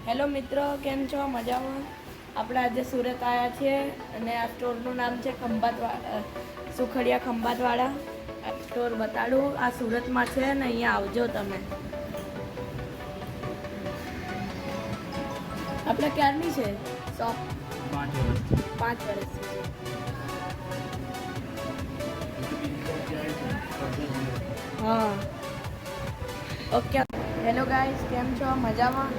Hello મિત્રો, કેમ છો? મજામાં? આપણે આજે સુરત આવ્યા છીએ અને આ સ્ટોરનું નામ છે સુખડિયા ખંભાતવાળા. આ સ્ટોર બતાડું, આ સુરતમાં છે ને અહીંયા આવજો તમે. આપણે ક્યારની છે શોપ? 5 વર્ષથી હા. ઓકે, હેલો ગાઈસ, કેમ છો? મજામાં?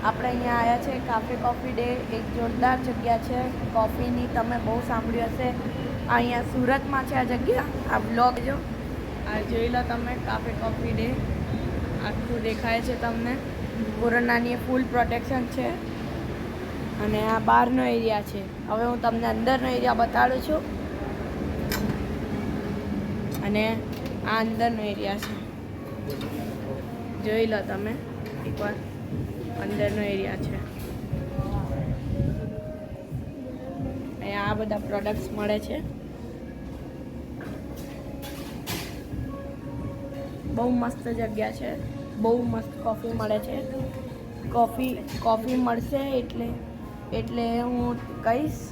આપણે અહીંયા આવ્યા છે કાફે કોફી ડે. એક જોરદાર જગ્યા છે કોફીની, તમે બહુ સાંભળ્યું હશે. અહીંયા સુરતમાં છે આ જગ્યા. આ બ્લોગ જો, આ જોઈ લો તમે. કાફે કોફી ડે આખું દેખાય છે તમને. કોરોનાની ફૂલ પ્રોટેક્શન છે અને આ બહારનો એરિયા છે. હવે હું તમને અંદરનો એરિયા બતાડું છું અને આ અંદરનો એરિયા છે. જોઈ લો તમે એકવાર, અંદરનો એરિયા છે. અહીંયા આ બધા પ્રોડક્ટ્સ મળે છે. બહુ મસ્ત જગ્યા છે, બહુ મસ્ત કોફી મળે છે. કોફી મળશે એટલે હું કહીશ.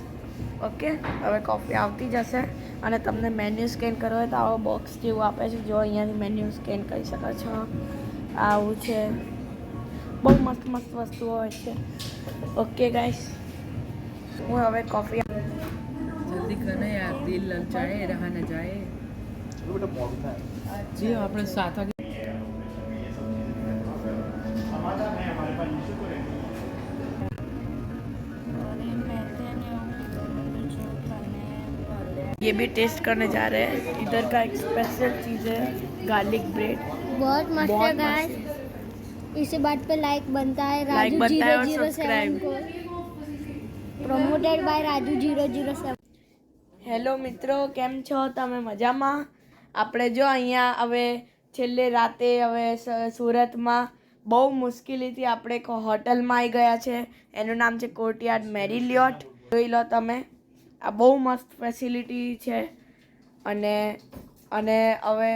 ઓકે, હવે કોફી આવતી જશે અને તમને મેન્યુ સ્કેન કરવો હોય તો આવો બોક્સ જેવું આપે છે. જો અહીંયાથી મેન્યુ સ્કેન કરી શકો છો. આવું છે, બહુ મસ્ત મસ્ત વસ્તુઓ હોય છે. ઓકે ગાઈસ, હું હવે કોફી जल्दी करना यार, दिल ललचाए रहा न जाए। जी આપણે સાથ ये भी टेस्ट करने जा रहे हैं. इधर का एक स्पेशल चीज़ है गार्लिक ब्रेड. बहुत मस्त है बहुत गाइस. इसी बात पे लाइक बनता है. लाइक राजू बनता है और 007 सब्सक्राइब. को प्रमोटेड बाय राजू 007. હેલો મિત્રો, કેમ છો તમે? મજામાં? આપણે જો અહીંયા હવે છેલ્લે રાતે હવે સુરતમાં બહુ મુશ્કેલીથી આપણે એક હોટલમાં આવી ગયા છે. એનું નામ છે કોર્ટયાર્ડ મેરીલિયોટ. જોઈ લો તમે, આ બહુ મસ્ત ફેસિલિટી છે. અને હવે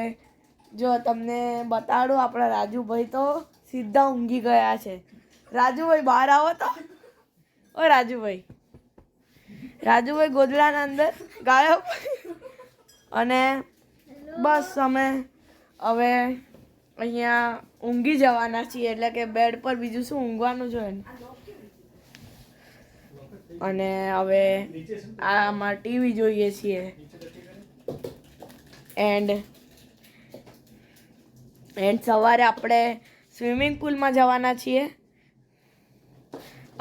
જો તમને બતાડું, આપણા રાજુભાઈ તો સીધા ઊંઘી ગયા છે. રાજુભાઈ બહાર આવો તો. ઓ રાજુભાઈ ગોદડાના અંદર ગાયબ. અને બસ અમે હવે અહીંયા ઊંઘી જવાના છીએ, એટલે કે બેડ પર બીજું શું ઊંઘવાનું જોઈએ ને. અને હવે આમાં ટીવી જોઈએ છીએ. એન્ડ સવારે આપણે સ્વિમિંગ પુલમાં જવાના છીએ.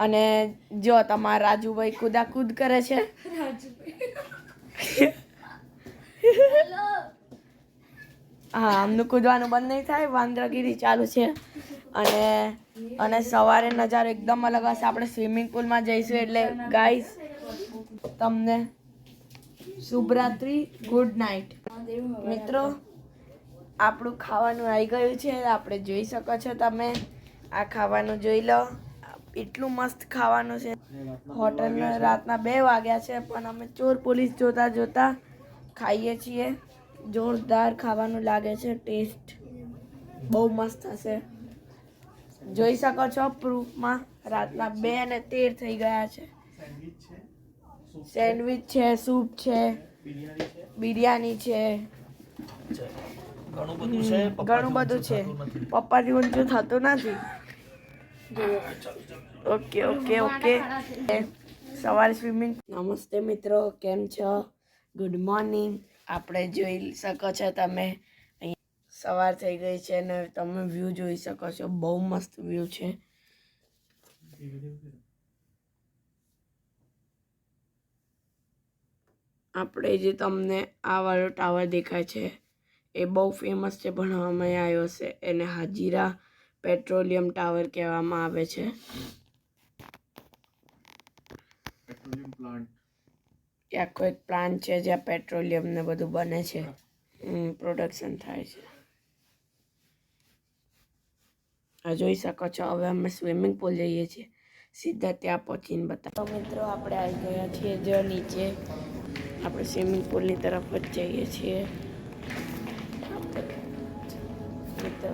અને જો તમારા રાજુભાઈ કૂદાકૂદ કરે છે. હા, આમનું કૂદવાનું બંધ નહીં થાય, વાંદરાગીરી ચાલુ છે. અને સવારે નજારો એકદમ અલગ હશે. આપણે સ્વિમિંગ પુલમાં જઈશું. એટલે ગાઈસ, તમને શુભરાત્રી, ગુડ નાઇટ. મિત્રો, આપણું ખાવાનું આવી ગયું છે. આપણે જોઈ શકો છો તમે. આ ખાવાનું જોઈ લો. એટલું મસ્ત ખાવાનું છે. હોટલના રાતના 2 વાગ્યા છે, પણ અમે ચોર પોલીસ જોતા ખાઈએ છીએ. જોરદાર ખાવાનું લાગે છે. ટેસ્ટ બહુ મસ્ત હશે. જોઈ શકો છો પ્રૂફમાં. રાતના 2:13 થઈ ગયા છે. સેન્ડવિચ છે, સૂપ છે, બિરયાની છે, ઘણું બધું છે. પપ્પાથી ઊંચું થતું નથી. ઓકે. સવારે સ્વિમિંગ. નમસ્તે મિત્રો, કેમ છો? Good morning. આપણે જોઈ શકો છો તમે, અહીંયા સવાર થઈ ગઈ છે અને તમે વ્યૂ જોઈ શકો છો. બહુ મસ્ત વ્યૂ છે. આપણે જે તમને આ વાળો ટાવર દેખાય છે એ બહુ ફેમસ છે, ભણવામાં આવ્યો છે. એને હાજીરા પેટ્રોલિયમ ટાવર કહેવામાં આવે છે. એ આખો એક પ્લાન્ટ છે જ્યાં પેટ્રોલિયમ ને બધું બને છે, પ્રોડક્શન થાય છે. આ જોઈ શકો છો. હવે અમે સ્વિમિંગ પુલ જઈએ છીએ. સીધા ત્યાં પહોંચીને બતાવો. મિત્રો, આપણે આવી ગયા છીએ જો નીચે. આપણે સ્વિમિંગ પુલની તરફ જ જઈએ છીએ. મિત્રો,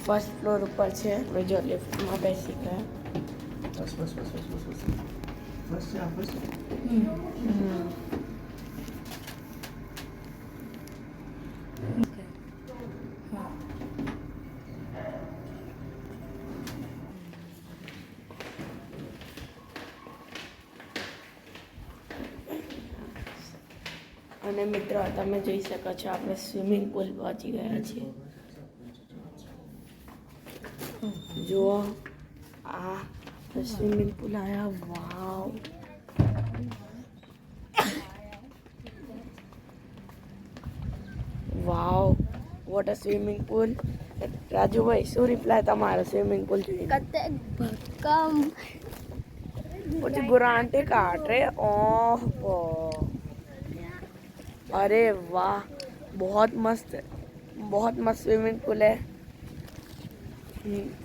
ફર્સ્ટ ફ્લોર ઉપર છે. આપણે જો લિફ્ટમાં બેસી ગયા અને મિત્રો તમે જોઈ શકો છો આપણે સ્વિમિંગ પુલ પહોંચી ગયા છીએ. જુઓ આ સ્વિમિંગ પુલ આયા. Wow, wow, what a swimming pool. Rajubhai શું રિપ્લાય તમારો સ્વિમિંગ પુલ જોઈને? कते भक्कम मुझे गुरांटे काट रहे. ओह, अरे वाह, बहुत मस्त स्विमिंग पूल है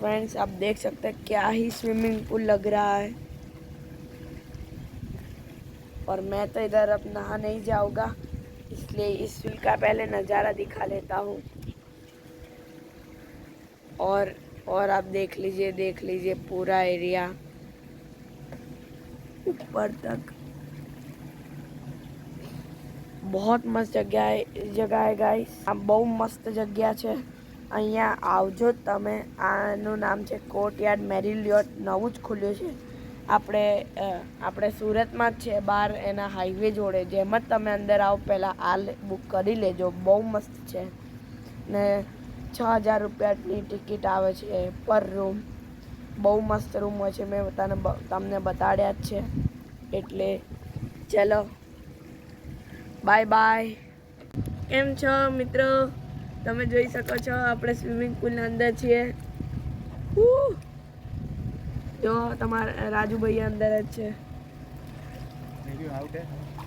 फ्रेंड्स. आप देख सकते हैं क्या ही स्विमिंग पूल लग रहा है. और मैं तो इधर अब नहा नहीं जाऊंगा, इसलिए इस पुल का पहले नज़ारा दिखा लेता हूँ. और आप देख लीजिए पूरा एरिया ऊपर तक. बहुत મસ્ત જગ્યા ગાઈસ. આ બહુ મસ્ત જગ્યા છે. અહીંયા આવજો તમે. આનું નામ છે કોર્ટયાર્ડ મેરિલિયોટ. નવું જ ખુલ્યું છે. આપણે સુરતમાં જ છે, બહાર એના હાઈવે જોડે. જેમ જ તમે અંદર આવો પહેલાં આ બુક કરી લેજો. બહુ મસ્ત છે ને 6000 રૂપિયાની ટિકિટ આવે છે પર રૂમ. બહુ મસ્ત રૂમ હોય છે. મેં તમને બતાડ્યા જ છે. એટલે ચલો બાય બાય. કેમ છો મિત્રો? તમે જોઈ શકો છો આપણે સ્વિમિંગ પુલના અંદર છીએ. જો તમારા રાજુભાઈ અંદર જ છે.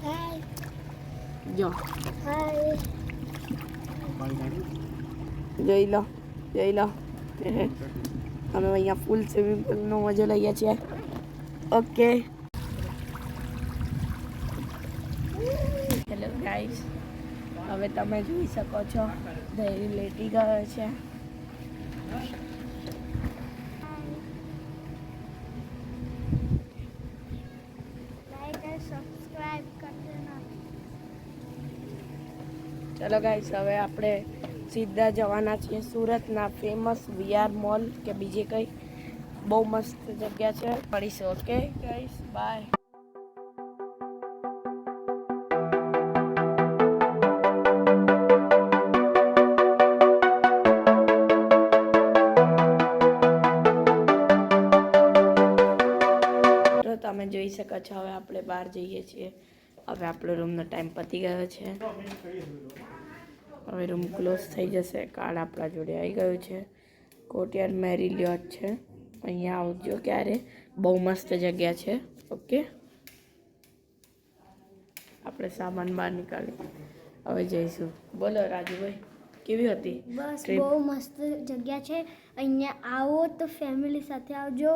हाय જો हाय જોઈ લો અમે અહીંયા ફૂલ સ્વિમિંગ પુલનો મજો લઈએ છીએ. Okay, hello guys. હવે તમે જોઈ શકો છો ધૈર્ય લેટી ગયો છે. लाइक और सब्सक्राइब कर देना. ચલો ગાઈસ, હવે આપણે સીધા જવાના છીએ સુરતના ફેમસ VR મોલ કે બીજે કંઈ. બહુ મસ્ત જગ્યા છે. મળીશું. Okay guys, bye. તમે જોઈ શકો છો હવે આપણે બહાર જઈએ છીએ. હવે આપણો રૂમનો ટાઈમ પતી ગયો છે. હવે રૂમ ક્લોઝ થઈ જશે. કાર્ડ આપણા જોડે આવી ગયું છે. કોર્ટયાર્ડ મેરિલિયોટ છે. અહીંયા આવજો ક્યારે. બહુ મસ્ત જગ્યા છે. ઓકે, આપણે સામાન બહાર નીકાળી હવે જઈશું. બોલો રાજુભાઈ, કેવી હતી બસ ટ્રીપ? બહુ મસ્ત જગ્યા છે. અહીંયા આવો તો ફેમિલી સાથે આવજો.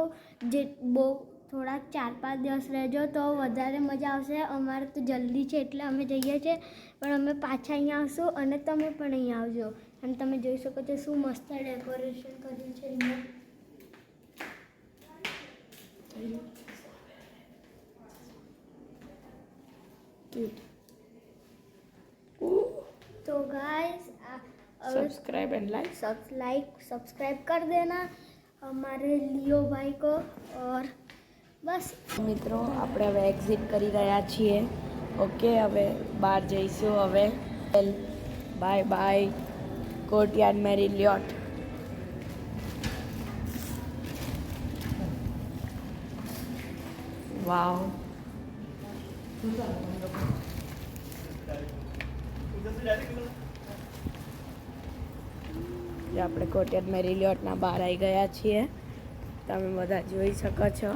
જે બહુ થોડાક 4-5 દિવસ રહેજો તો વધારે મજા આવશે. અમારે તો જલ્દી છે એટલે અમે જઈએ છીએ, પણ અમે પાછા અહીંયા આવશું અને તમે પણ અહીંયા આવજો. અને તમે જોઈ શકો છો શું મસ્ત ડેકોરેશન કર્યું છે અહીંયા. तो guys subscribe and like. Subscribe कर देना हमारे लियो भाई को. और બસ મિત્રો, આપણે હવે એક્ઝિટ કરી રહ્યા છીએ. ઓકે, હવે બહાર જઈશું. હવે બાય બાય કોર્ટયાર્ડ મેરિલિયોટ. વાવ, આપણે કોર્ટયાર્ડ મેરિલિયોટના બહાર આવી ગયા છીએ. તમે બધા જોઈ શકો છો.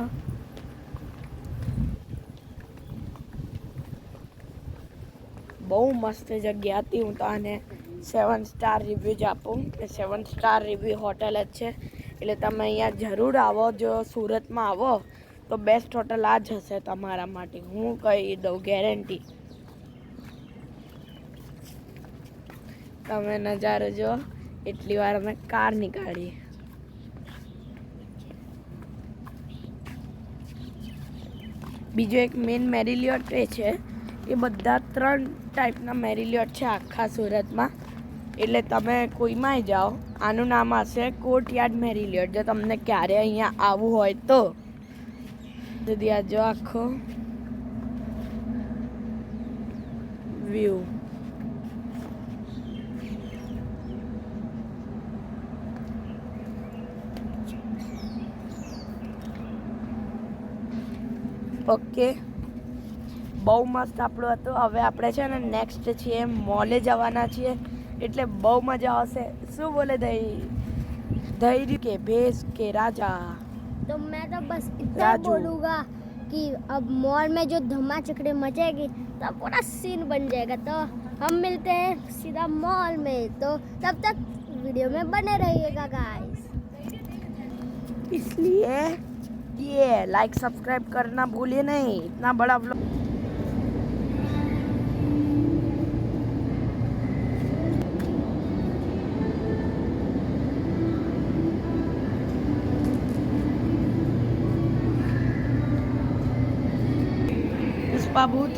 બહુ મસ્ત જગ્યા હતી. હું તો આને 7 સ્ટાર રિવ્યૂ જ આપું કે 7 સ્ટાર રિવ્યૂ હોટલ જ છે. એટલે તમે અહીંયા જરૂર આવો. જો સુરતમાં આવો તો બેસ્ટ હોટલ આ જ હશે તમારા માટે. હું કહી દઉં, ગેરંટી. તમે નજારો જો. એટલી વાર અમે કાર નીકાળી. બીજો એક મેઇન મેરીલિયોટ એ છે. એ બધા 3 ટાઈપના મેરીલિયોટ છે આખા સુરતમાં. એટલે તમે કોઈમાંય જાઓ, આનું નામ હશે કોર્ટયાર્ડ મેરીલિયોટ. જો તમને ક્યારે અહીંયા આવવું હોય તો સુધી આ જો આખો વ્યૂ. ઓકે, બહુ મસ્ત આપણું હતું. હવે આપણે છે ને નેક્સ્ટ છીએ મોલે જવાના છીએ, એટલે બહુ મજા આવશે. શું બોલે धैर्य के भेष के राजा. तो मैं तो बस इतना राजू. बोलूँगा कि अब मॉल में जो धमा चकड़े मचेगी तो पूरा सीन बन जाएगा. तो हम मिलते हैं सीधा मॉल में. तो तब तक वीडियो में बने रहिएगा गाइस. इसलिए ये लाइक सब्सक्राइब करना भूलिए नहीं. इतना बड़ा व्लॉग. पुष्पा भूत.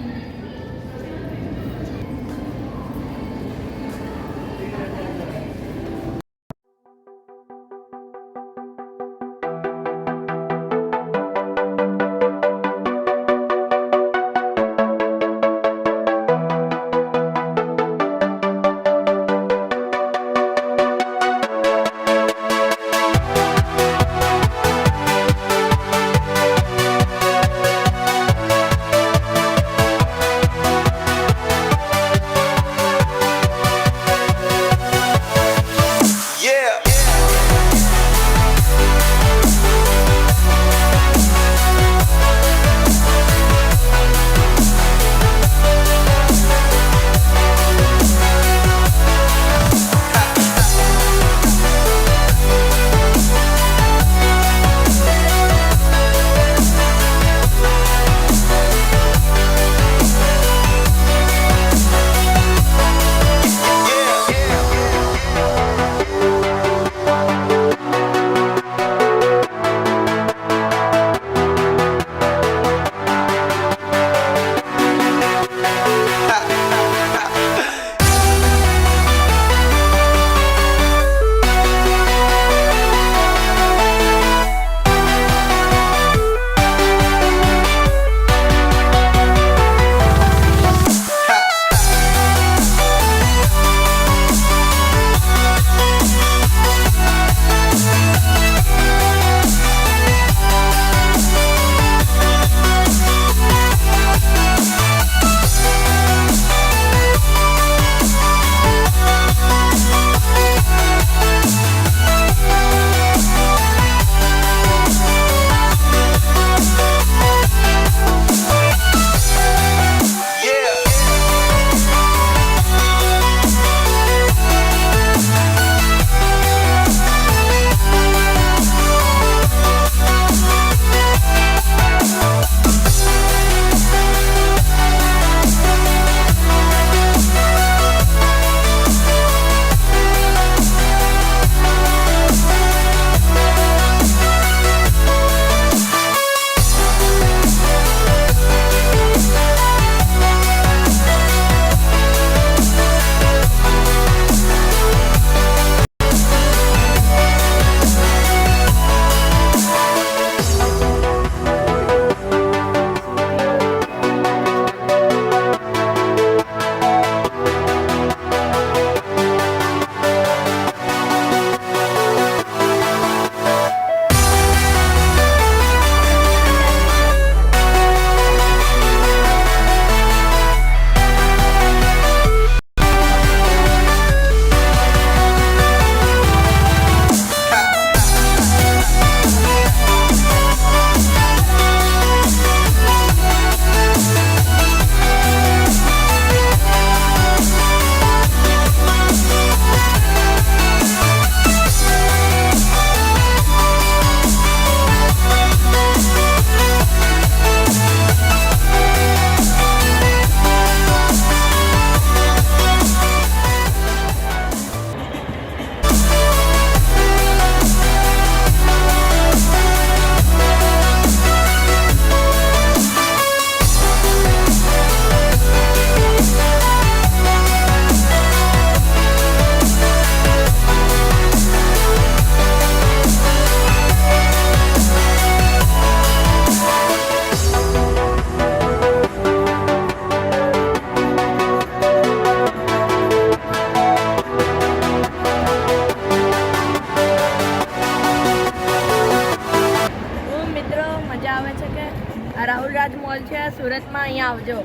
આવજો.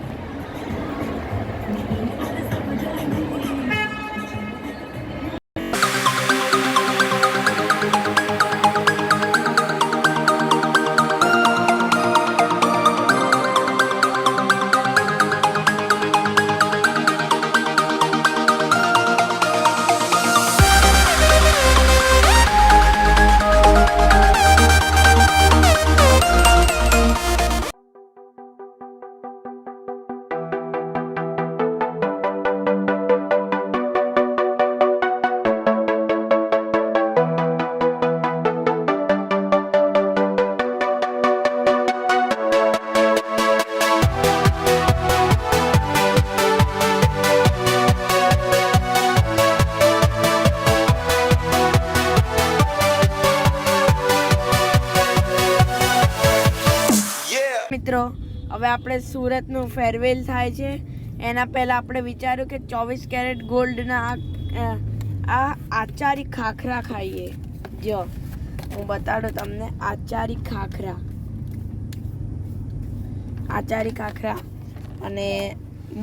મિત્રો હવે આપણે સુરતનું ફેરવેલ થાય છે એના પહેલાં આપણે વિચાર્યું કે 24 કેરેટ ગોલ્ડના આ આચારી ખાખરા ખાઈએ. જો હું બતાડું તમને આચારી ખાખરા અને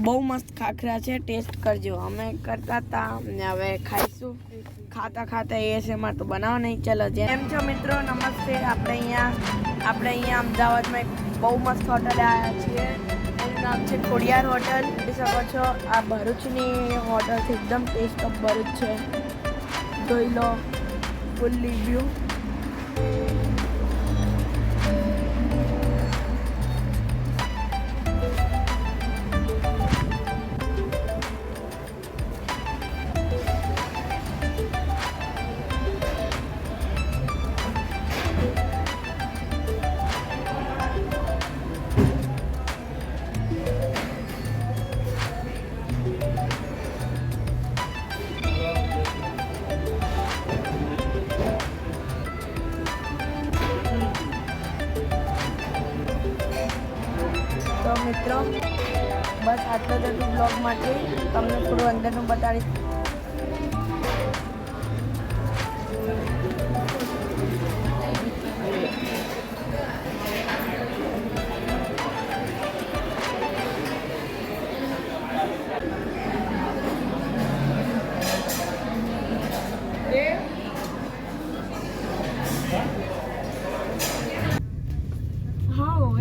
બહુ મસ્ત ખાખરા છે, ટેસ્ટ કરજો. અમે કરતા હતા ને હવે ખાઈશું. ખાતા ASMR તો બનાવો નહીં. ચલો જેમ છો મિત્રો, નમસ્તે. આપણે અહીંયા અમદાવાદમાં એક બહુ મસ્ત હોટલે આવ્યા છીએ. એનું નામ છે ખોડિયાર હોટલ. જોઈ શકો છો આ ભરૂચની હોટલ છે, એકદમ ટેસ્ટ ઓફ ભરૂચ છે. જોઈ લો ફૂલ રિવ્યુ. તો મિત્રો બસ આટલો જ હતું બ્લોગ માટે. તમને થોડું અંદરનું બતાડીશ.